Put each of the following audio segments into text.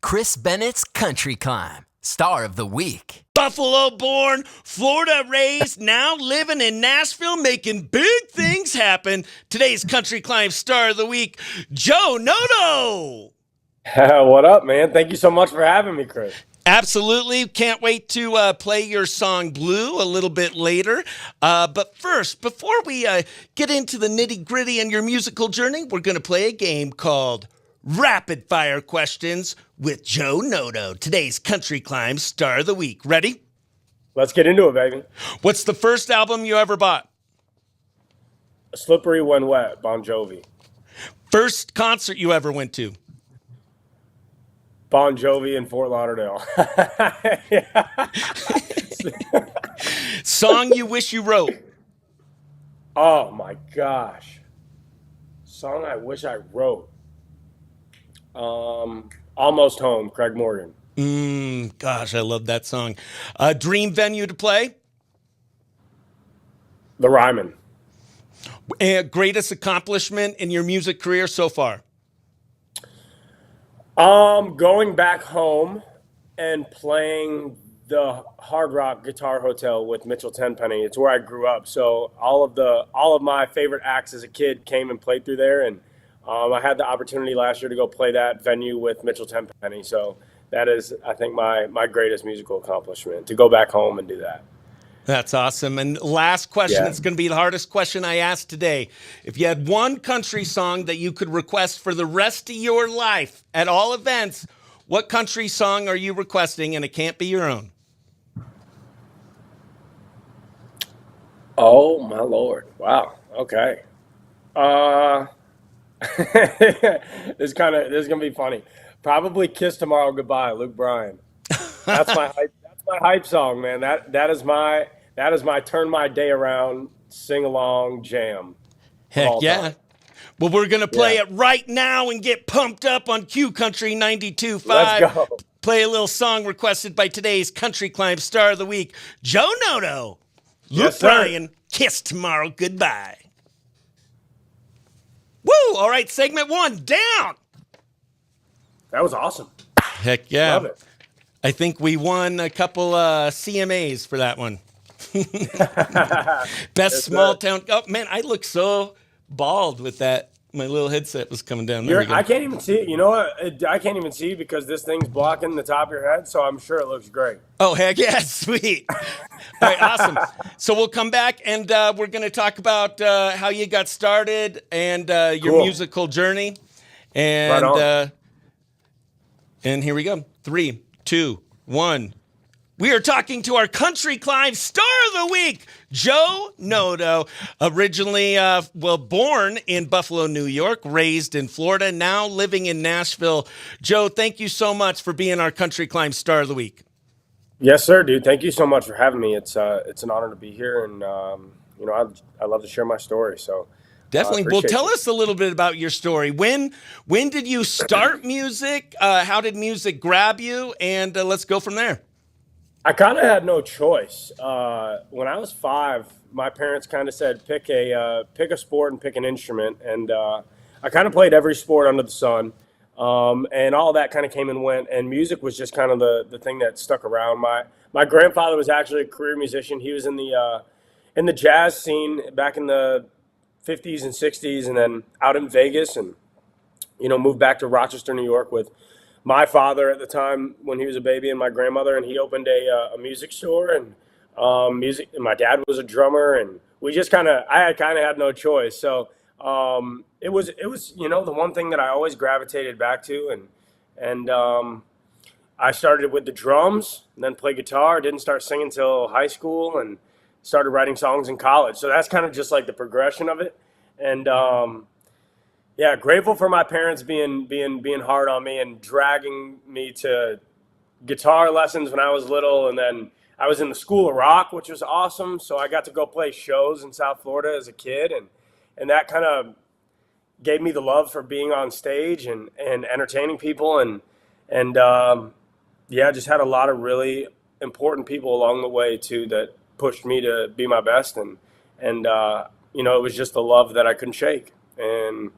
Chris Bennett's Country Climb, Star of the Week. Buffalo-born, Florida-raised, now living in Nashville, making big things happen. Today's Country Climb Star of the Week, Joe Noto. What up, man? Thank you so much for having me, Chris. Absolutely. Can't wait to play your song Blue a little bit later. But first, before we get into the nitty-gritty and your musical journey, we're going to play a game called Rapid Fire Questions with Joe Noto, today's Country Climb Star of the Week. Ready? Let's get into it, baby. What's the first album you ever bought? Slippery When Wet, Bon Jovi. First concert you ever went to? Bon Jovi in Fort Lauderdale. Song you wish you wrote? Oh, my gosh. Song I wish I wrote. Almost Home, Craig Morgan. Gosh, I love that song. Dream venue to play? The Ryman. Greatest accomplishment in your music career so far? Going back home and playing the Hard Rock Guitar Hotel with Mitchell Tenpenny. It's where I grew up. So all of my favorite acts as a kid came and played through there, and I had the opportunity last year to go play that venue with Mitchell Tenpenny. So that is, I think, my greatest musical accomplishment, to go back home and do that. That's awesome. And last question, It's going to be the hardest question I asked today. If you had one country song that you could request for the rest of your life at all events, what country song are you requesting? And it can't be your own. Oh, my Lord. Wow. Okay. This is gonna be funny. Probably "Kiss Tomorrow Goodbye," Luke Bryan. That's my hype song, man. That is my turn my day around, sing along jam. Heck yeah. Well, we're gonna play it right now and get pumped up on Q Country 92.5. Let's go. Play a little song requested by today's Country Climb Star of the Week, Joe Noto. Luke Bryan, "Kiss Tomorrow Goodbye." Woo! All right, segment one, down. That was awesome. Heck yeah. Love it. I think we won a couple CMAs for that one. Best small town. Oh, man, I look so bald with that. My little headset was coming down. There we go. I can't even see it. You know what? I can't even see because this thing's blocking the top of your head, so I'm sure it looks great. Oh, heck yeah. Sweet. All right, awesome. So we'll come back, and we're going to talk about how you got started and your musical journey. And, right on. And here we go. 3, 2, 1. We are talking to our Country Climb Star of the Week, Joe Noto. Originally, born in Buffalo, New York, raised in Florida, now living in Nashville. Joe, thank you so much for being our Country Climb Star of the Week. Yes, sir, dude. Thank you so much for having me. It's an honor to be here, and I love to share my story. So definitely. Well, tell us a little bit about your story. When did you start music? How did music grab you? And let's go from there. I kind of had no choice. When I was 5, my parents kind of said, pick a sport and pick an instrument. And I kind of played every sport under the sun. And all that kind of came and went. And music was just kind of the thing that stuck around. My grandfather was actually a career musician. He was in the jazz scene back in the 50s and 60s, and then out in Vegas, and moved back to Rochester, New York with my father at the time when he was a baby and my grandmother, and he opened a music store, and and my dad was a drummer, and I kind of had no choice. So it was the one thing that I always gravitated back to, and I started with the drums and then played guitar. Didn't start singing until high school, and started writing songs in college. So that's kind of just like the progression of it. And grateful for my parents being hard on me and dragging me to guitar lessons when I was little. And then I was in the School of Rock, which was awesome. So I got to go play shows in South Florida as a kid. And that kind of gave me the love for being on stage and entertaining people. And just had a lot of really important people along the way too that pushed me to be my best. And it was just the love that I couldn't shake. And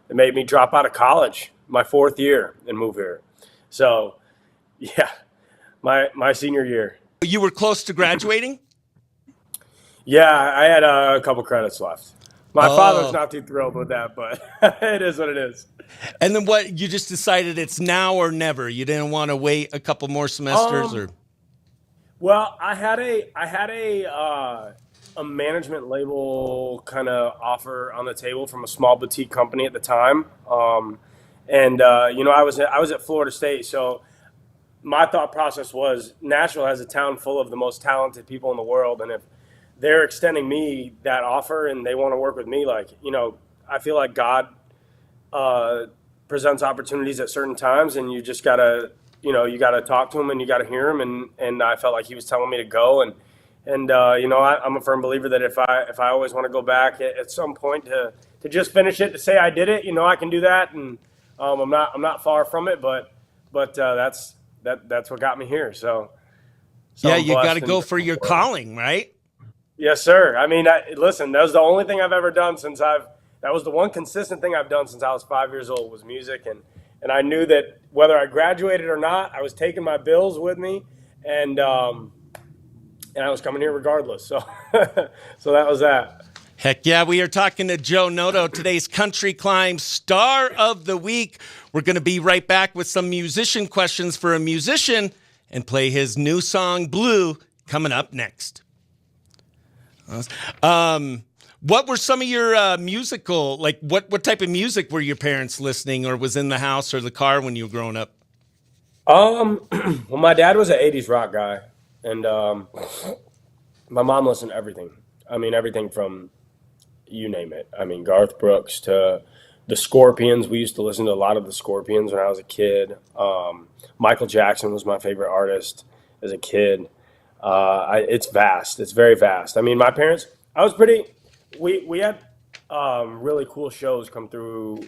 it made me drop out of college my 4th year and move here. So Yeah, my senior year. You were close to graduating? Yeah, I had a couple credits left. My father's Oh. not too thrilled with that, but it is what it is. And then what, you just decided it's now or never. You didn't want to wait a couple more semesters Um, or well, I had a management label kind of offer on the table from a small boutique company at the time. And I was at Florida State, so my thought process was Nashville has a town full of the most talented people in the world, and if they're extending me that offer and they want to work with me, like, I feel like God uh, presents opportunities at certain times, and you just gotta, you gotta talk to him and you gotta hear him. And I felt like he was telling me to go, I'm a firm believer that if I always want to go back at some point to just finish it, to say I did it, I can do that, and I'm not far from it, but that's what got me here. So yeah, I'm you got to blessed and go for grateful your for it. calling, right? Yes, sir. I mean, listen, that was the only thing I've ever done that was the one consistent thing I've done since I was 5 years old was music. And I knew that whether I graduated or not, I was taking my bills with me, and, um, and I was coming here regardless. So, so that was that. Heck yeah, we are talking to Joe Noto, today's Country Climb Star of the Week. We're going to be right back with some musician questions for a musician and play his new song, Blue, coming up next. What were some of your musical, like what type of music were your parents listening or was in the house or the car when you were growing up? Well, my dad was an '80s rock guy, and my mom listened to everything. I mean, everything from you name it. I mean, Garth Brooks to the Scorpions. We used to listen to a lot of the Scorpions when I was a kid. Michael Jackson was my favorite artist as a kid. It's vast. It's very vast. I mean, my parents. I was pretty. We had really cool shows come through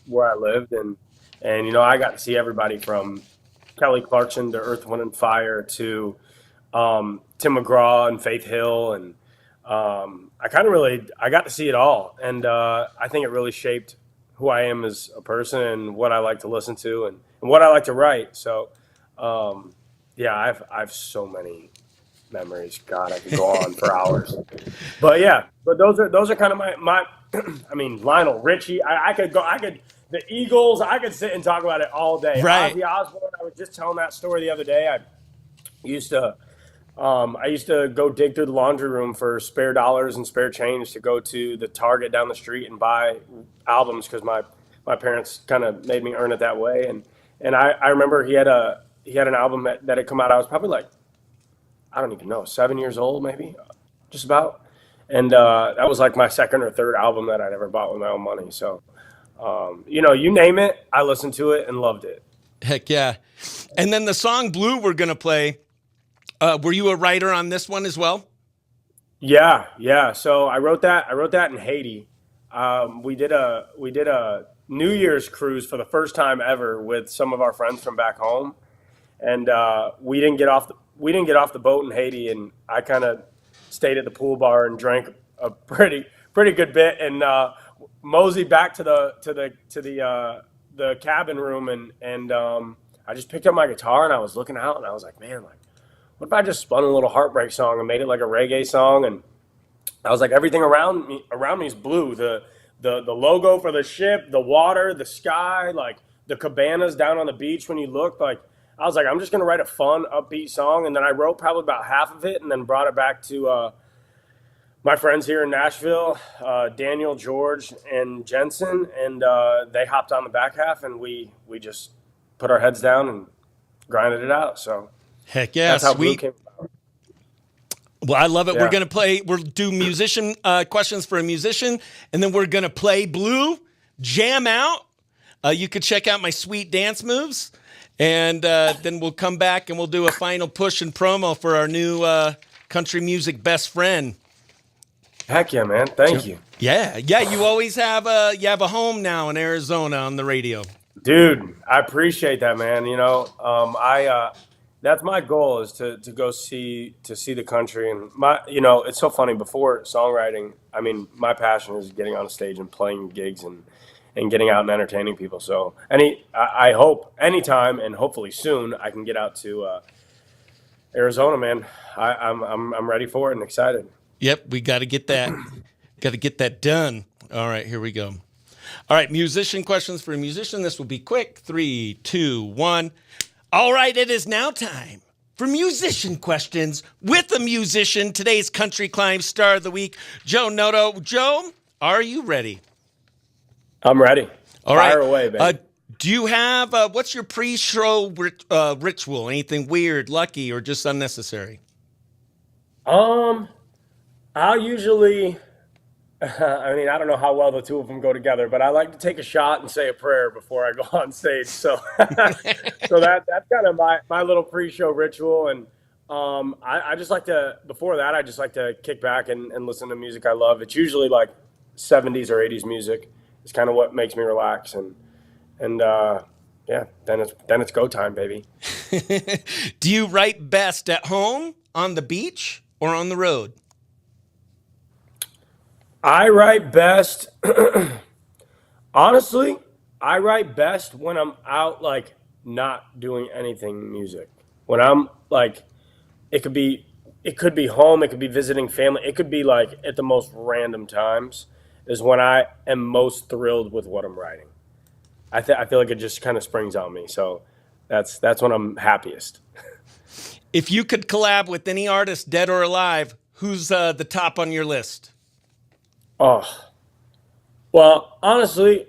where I lived, and I got to see everybody from Kelly Clarkson to Earth, Wind and Fire to Tim McGraw and Faith Hill, and I got to see it all, and I think it really shaped who I am as a person and what I like to listen to and what I like to write. So, yeah, I have so many memories. God, I could go on for hours. But yeah, but those are kind of my I mean, Lionel Richie. I could go. I could the Eagles. I could sit and talk about it all day. Right. Ozzy Osbourne. I was just telling that story the other day. Used to I used to go dig through the laundry room for spare dollars and spare change to go to the Target down the street and buy albums because my parents kind of made me earn it that way. And I remember he had an album that had come out. I was probably like, I don't even know, 7 years old maybe, just about. And that was like my second or third album that I'd ever bought with my own money. So, you name it, I listened to it and loved it. Heck yeah. And then the song Blue we're going to play, were you a writer on this one as well? Yeah, yeah. So I wrote that. I wrote that in Haiti. We did a New Year's cruise for the first time ever with some of our friends from back home, and we didn't get off the boat in Haiti, and I kind of stayed at the pool bar and drank a pretty good bit, and moseyed back to the cabin room, and I just picked up my guitar and I was looking out and I was like, man, like, what if I just spun a little heartbreak song and made it like a reggae song? And I was like, everything around me is blue. The logo for the ship, the water, the sky, like the cabanas down on the beach when you look. Like, I was like, I'm just gonna write a fun, upbeat song. And then I wrote probably about half of it and then brought it back to my friends here in Nashville, Daniel, George, and Jensen, and they hopped on the back half, and we just put our heads down and grinded it out. So Heck yeah, that's how Blue sweet. came about. Well, I love it. Yeah. We'll do musician questions for a musician, and then we're going to play Blue, jam out. You could check out my sweet dance moves, and then we'll come back and we'll do a final push and promo for our new country music best friend. Heck yeah, man. Thank you. Yeah. You always have a home now in Arizona on the radio. Dude, I appreciate that, man. That's my goal is to go see the country, and it's so funny. Before songwriting, I mean, my passion is getting on a stage and playing gigs and and getting out and entertaining people. So I hope anytime and hopefully soon I can get out to Arizona, man. I'm ready for it and excited. Yep, we got to get that. Got to get that done. All right, here we go. All right, musician questions for a musician. This will be quick. 3, 2, 1. All right, it is now time for musician questions with a musician. Today's Country Climb Star of the Week, Joe Noto. Joe, are you ready? I'm ready. All right. Fire away, baby. Do you have, what's your pre-show ritual? Anything weird, lucky, or just unnecessary? I'll usually, I mean, I don't know how well the two of them go together, but I like to take a shot and say a prayer before I go on stage. So, so that's kind of my little pre-show ritual. And I just like to, before that, I just like to kick back and listen to music I love. It's usually like 70s or 80s music. It's kind of what makes me relax. And yeah, then it's go time, baby. Do you write best at home, on the beach, or on the road? I write best, honestly, I write best when I'm out, like, not doing anything music. When I'm like, it could be home, it could be visiting family, it could be like at the most random times is when I am most thrilled with what I'm writing. I feel like it just kind of springs on me. So that's when I'm happiest. If you could collab with any artist, dead or alive, who's the top on your list? Oh, well, honestly,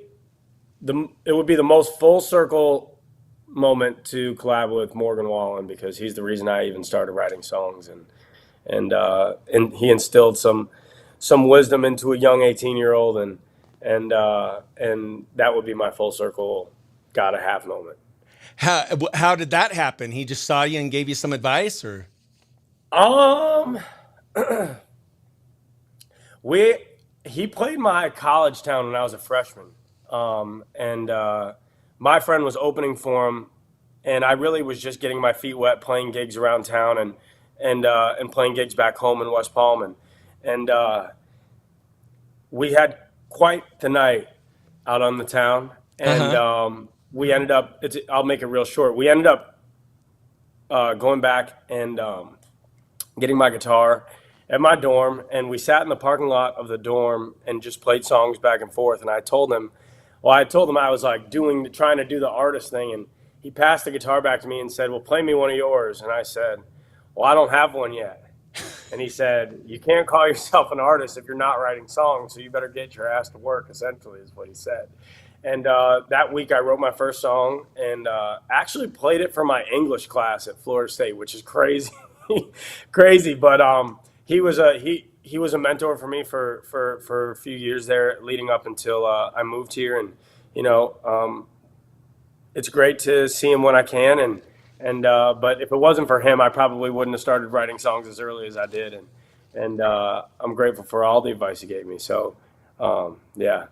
it would be the most full circle moment to collab with Morgan Wallen because he's the reason I even started writing songs, and he instilled some wisdom into a young 18-year-old, and that would be my full circle gotta have moment. How did that happen? He just saw you and gave you some advice, or? Um, he played my college town when I was a freshman, and my friend was opening for him, and I really was just getting my feet wet, playing gigs around town, and playing gigs back home in West Palm, and we had quite the night out on the town, and we ended up. I'll make it real short. We ended up going back and getting my guitar at my dorm, and we sat in the parking lot of the dorm and just played songs back and forth. And I told him I was like trying to do the artist thing, and he passed the guitar back to me and said, "Well, play me one of yours." And I said, "Well, I don't have one yet." And he said, "You can't call yourself an artist if you're not writing songs, so you better get your ass to work," essentially is what he said. And that week I wrote my first song and actually played it for my English class at Florida State, which is crazy, crazy. But he was a mentor for me for a few years there, leading up until I moved here. And it's great to see him when I can. But if it wasn't for him, I probably wouldn't have started writing songs as early as I did. And I'm grateful for all the advice he gave me. So yeah.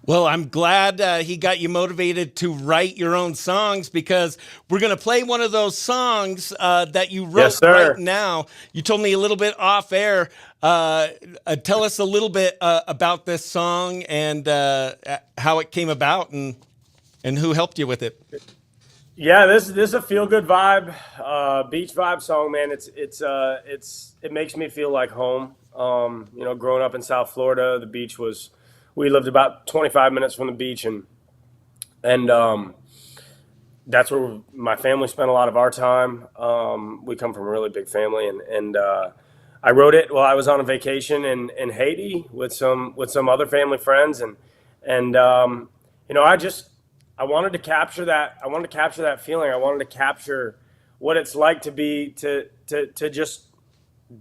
Well, I'm glad he got you motivated to write your own songs, because we're going to play one of those songs that you wrote right now. You told me a little bit off air. Tell us a little bit about this song and how it came about and who helped you with it. Yeah, this is a feel good vibe, beach vibe song, man. It makes me feel like home. Growing up in South Florida, the beach we lived about 25 minutes from the beach, and that's where my family spent a lot of our time. We come from a really big family, and I wrote it while I was on a vacation in Haiti with some other family friends, and I wanted to capture that. I wanted to capture that feeling. I wanted to capture what it's like to just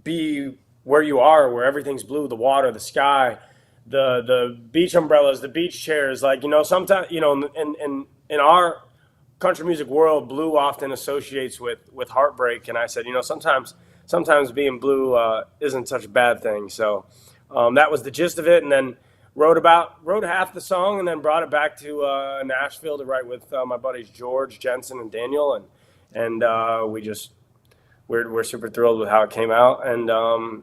be where you are, where everything's blue, the water, the sky, the beach umbrellas, the beach chairs. Like, sometimes, in our country music world, blue often associates with heartbreak. And I said, sometimes being blue isn't such a bad thing. So that was the gist of it. And then wrote half the song and then brought it back to Nashville to write with my buddies George, Jensen, and Daniel. And we're super thrilled with how it came out. And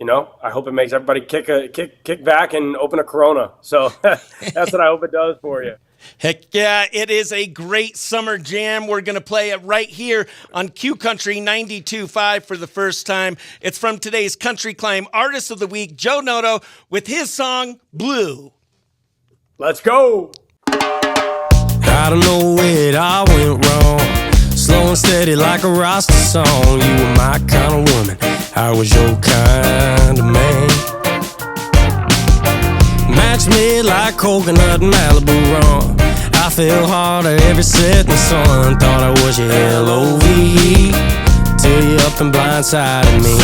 I hope it makes everybody kick back and open a Corona. So that's what I hope it does for you. Heck yeah, it is a great summer jam. We're going to play it right here on Q Country 92.5 for the first time. It's from today's Country Climb Artist of the Week, Joe Noto, with his song, Blue. Let's go. I don't know where it all went wrong. Slow and steady like a Rasta song. You were my kind of woman, I was your kind of man. Match made like coconut and Malibu rum. I fell harder every setting sun. Thought I was your L.O.V.E. till you up and blindsided me.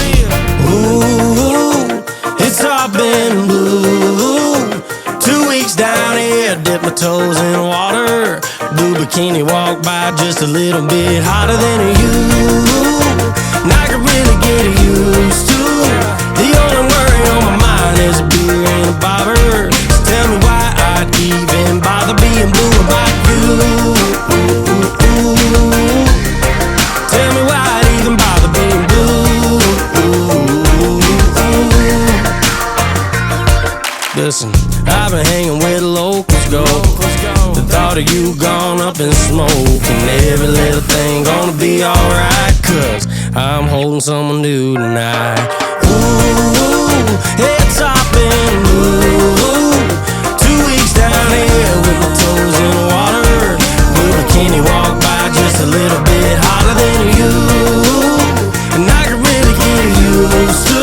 Ooh, it's all been blue. 2 weeks down here, dip my toes in water. Blue bikini walk by just a little bit hotter than you. And I can really get used to. The only worry on my mind is a beer and a bobber. So tell me why I'd even bother being blue about you. Tell me why I'd even bother being blue. Listen, I've been hanging where the locals go. The thought of you gone up in smoke, and every little thing gonna be alright, 'cause I'm holding someone new tonight. Ooh, it's all been blue. 2 weeks down here with my toes in the water. Blue bikini walk by just a little bit hotter than you. And I can really get used to.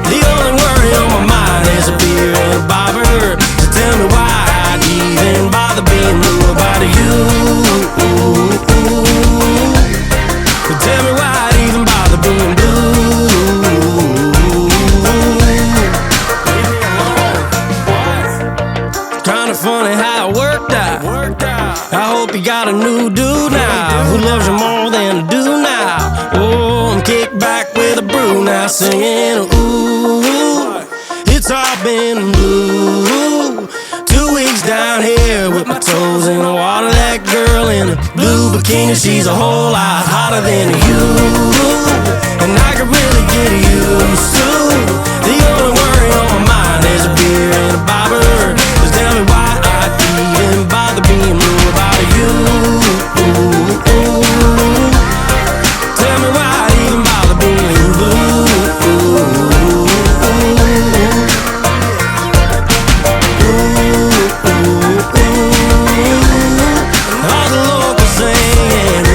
The only worry on my mind is a beer and a bobber. So tell me why I'd even bother being blue about you. So tell me why I'd even bother being blue. Kinda funny how it worked out. I hope you got a new dude now who loves you more than I do now. Oh, I'm kicked back with a brew now, singing ooh, it's all been blue. 2 weeks down here with my toes in the water. That girl in a blue bikini, she's a whole lot hotter than you. And I can really get used to. The only worry on my mind is a beer and a bobber. Just tell me why I'd even bother being blue about you. Tell me why I'd even bother being blue. All the locals saying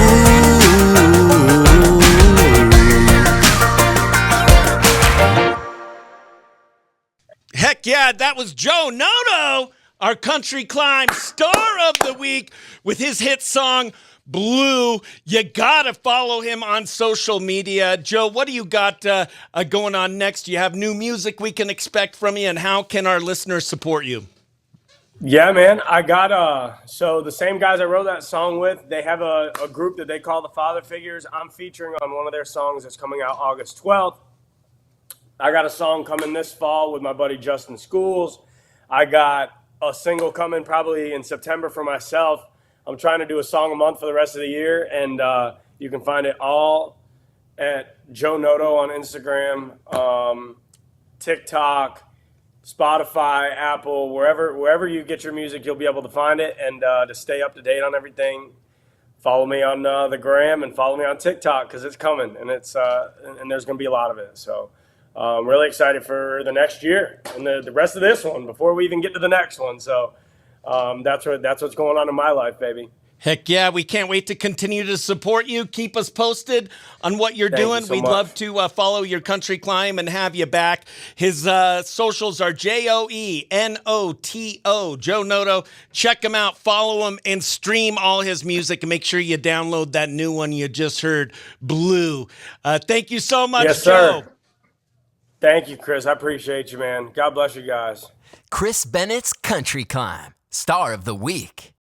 Heck yeah, that was Joe Noto, our Country Climb Star of the Week, with his hit song, Blue. You gotta follow him on social media. Joe, what do you got going on next? Do you have new music we can expect from you, and how can our listeners support you? Yeah, man. I got so the same guys I wrote that song with, they have a group that they call the Father Figures. I'm featuring on one of their songs that's coming out August 12th. I got a song coming this fall with my buddy Justin Schools. I got a single coming probably in September for myself. I'm trying to do a song a month for the rest of the year, and you can find it all at Joe Noto on Instagram, TikTok, Spotify, Apple, wherever you get your music, you'll be able to find it. And to stay up to date on everything, follow me on the gram and follow me on TikTok, because it's coming, and it's and there's going to be a lot of it. So I'm really excited for the next year and the rest of this one before we even get to the next one. So that's what's going on in my life, baby. Heck yeah, we can't wait to continue to support you. Keep us posted on what you're doing. You so We'd much. love to follow your Country Climb and have you back. His socials are JoeNoto, Joe Noto. Check him out, follow him, and stream all his music. And make sure you download that new one you just heard, Blue. Thank you so much, Yes, Joe. sir. Thank you, Chris. I appreciate you, man. God bless you guys. Chris Bennett's Country Climb, Star of the Week.